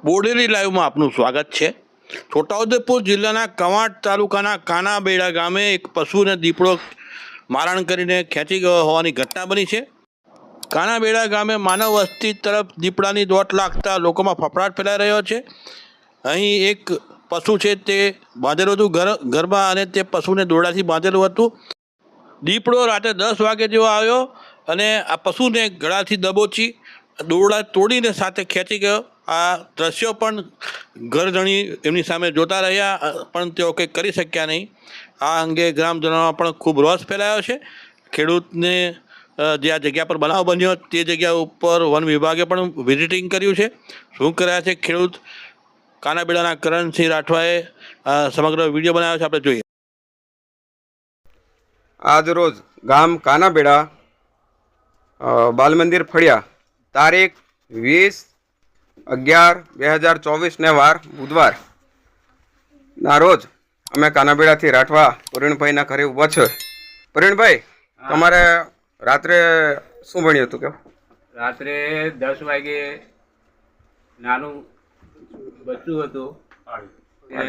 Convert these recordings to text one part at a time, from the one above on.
બોડેલી લાઈવમાં આપનું સ્વાગત છે। છોટાઉદેપુર જિલ્લાના કવાંટ તાલુકાના કાનાબેડા ગામે એક પશુને દીપડો મારણ કરીને ખેંચી ગયો હોવાની ઘટના બની છે। કાનાબેડા ગામે માનવ વસ્તી તરફ દીપડાની દોટ લાગતા લોકોમાં ફફડાટ ફેલાઈ રહ્યો છે। અહીં એક પશુ છે તે બાંધેલું હતું ઘરમાં અને તે પશુને દોરડાથી બાંધેલું હતું। દીપડો રાતે 10 વાગે જેવો આવ્યો અને આ પશુને ગળાથી દબોચી દોરડા તોડીને સાથે ખેંચી ગયો। આ દ્રશ્યો પણ ઘરધણી એમની સામે જોતા રહ્યા પણ તેઓ કંઈ કરી શક્યા નહીં। આ અંગે ગ્રામજનોમાં પણ ખૂબ રોષ ફેલાયો છે। ખેડૂતને જે આ જગ્યા પર બનાવ બન્યો તે જગ્યા ઉપર વન વિભાગે પણ વિઝિટિંગ કર્યું છે। શું કર્યા છે ખેડૂત કાનાબેડાના કરણસિંહ રાઠવાએ સમગ્ર વિડીયો બનાવ્યો છે, આપણે જોઈએ। આજ રોજ ગામ કાનાબેડા બાલ મંદિર ફળિયા તારીખ 20/11/2024 ને વાર બુધવાર ના રોજ અમે કાનાબેડાથી રાઠવા પ્રવીણભાઈના ઘરે ઊભા છે। પ્રવીણભાઈ, તમારે રાત્રે શું બન્યું હતું? કેવું? રાત્રે 10 વાગે નાનું બચ્ચું હતું તે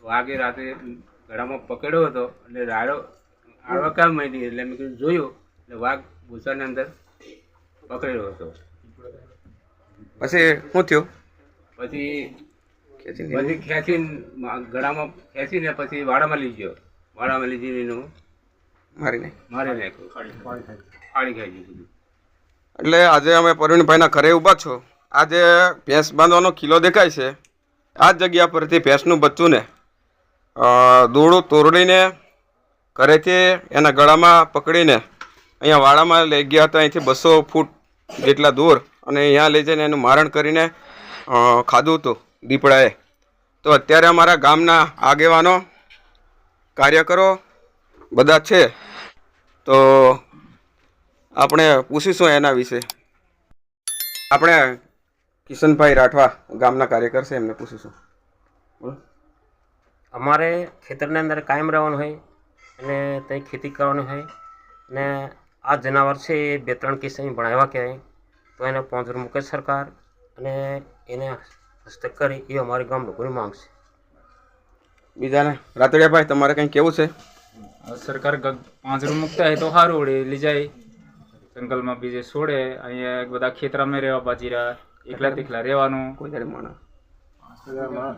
વાગે રાતે ગળામાં પકડ્યો હતો એટલે રાડો આડવા કામ માંડી એટલે મેં કીધું જોયું એટલે વાઘ ભૂસાની અંદર પકડેલો હતો। પછી શું થયું? પછી ખેંચીને ગળામાં ખેંચીને પછી વાડામાં લઈ ગયો। વાડામાં લઈ જઈને એનું મારી નાખ્યું, ફાડી ખાઈ ગયું। એટલે આજે અમે પ્રવીણભાઈના ઘરે ઊભા છો। આજે ભેંસ બાંધવાનો કિલ્લો દેખાય છે। આ જ જગ્યા પરથી ભેંસનું બચ્ચું ને દોરડું તોરડીને ઘરેથી એના ગળામાં પકડીને અહીંયા વાડામાં લઈ ગયા હતા। અહીંથી 200 ફૂટ જેટલા દૂર અને અહીંયા લઈ જઈને એનું મારણ કરીને ખાધું હતું દીપડાએ। તો અત્યારે અમારા ગામના આગેવાનો કાર્યકરો બધા છે, તો આપણે પૂછીશું એના વિશે। આપણે કિશનભાઈ રાઠવા ગામના કાર્યકર છે, એમને પૂછીશું। બોલો। અમારે ખેતરની અંદર કાયમ રહેવાનું હોય અને ત્યાં ખેતી કરવાની હોય ને આ જનાવર છે એ 2-3 કેસ અહીં ભણાવ્યા કહેવાય તો એને પાંજરું મૂકે સરકાર અને એને હસ્તક કરી એ અમારી ગામ લોકોની માંગ છે। બીજાને રાતડિયાભાઈ, તમારે કંઈ કેવું છે? સરકાર પાંજરું મૂકતા હોય તો સારું વળે લઈ જાય જંગલમાં બીજે છોડે। અહીંયા બધા ખેતરામાં રહેવા બાજી રહ્યા, એકલા તેકલા રહેવાનું।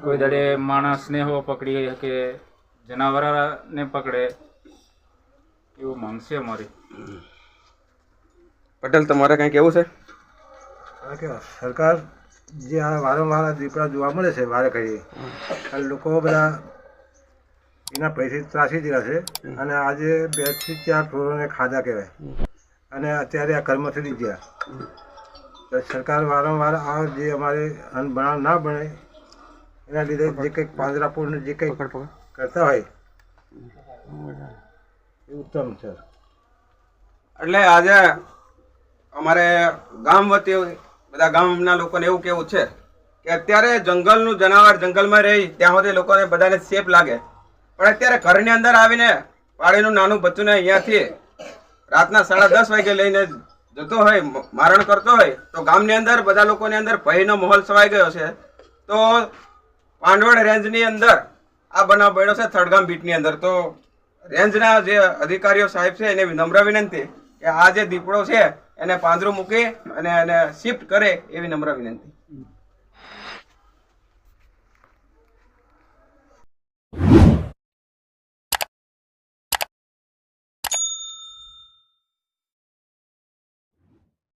કોઈ દાડે માણસને હો પકડી કે જનાવરને પકડે એવું માંગ છે અમારી। પટેલ, તમારે કંઈ કેવું છે? સરકાર જે આ વારંવાર દીપડા જોવા મળે છે વારે ઘડીએ, અને લોકો બધા એના પૈસે ત્રાસી દીધા છે અને આજે 2 થી 4 ઢોરોને ખાધા કહેવાય અને અત્યારે આ કર્મથી લીધા। તો સરકાર વારંવાર આ જે અમારે બનાવ ના બને એના લીધે જે કંઈક પાંજરાપોળને જે કંઈક કરતા હોય એ ઉત્તમ છે। એટલે આજે અમારે ગામ વતી બધા ગામના લોકોને એવું કેવું છે કે અત્યારે જંગલનું જનાવર જંગલમાં રહી ત્યાં સુધી લોકોને બધાને સેફ લાગે, પણ અત્યારે ઘરની અંદર આવીને પાડીનું નાનું બચ્ચુને અહીંયાથી રાતના 10:30 વાગે લઈને જતો હોય, મારણ કરતો હોય તો ગામની અંદર બધા લોકોની અંદર ભયનો માહોલ છવાઈ ગયો છે। તો પાંડવડ રેન્જની અંદર આ બનાવ બન્યો છે થડગામ બીટની અંદર। તો રેન્જના જે અધિકારીઓ સાહેબ છે એને નમ્ર વિનંતી કે આ જે દીપડો છે એને પાંજરું મૂકી અને એને શિફ્ટ કરે એવી નમ્ર વિનંતી।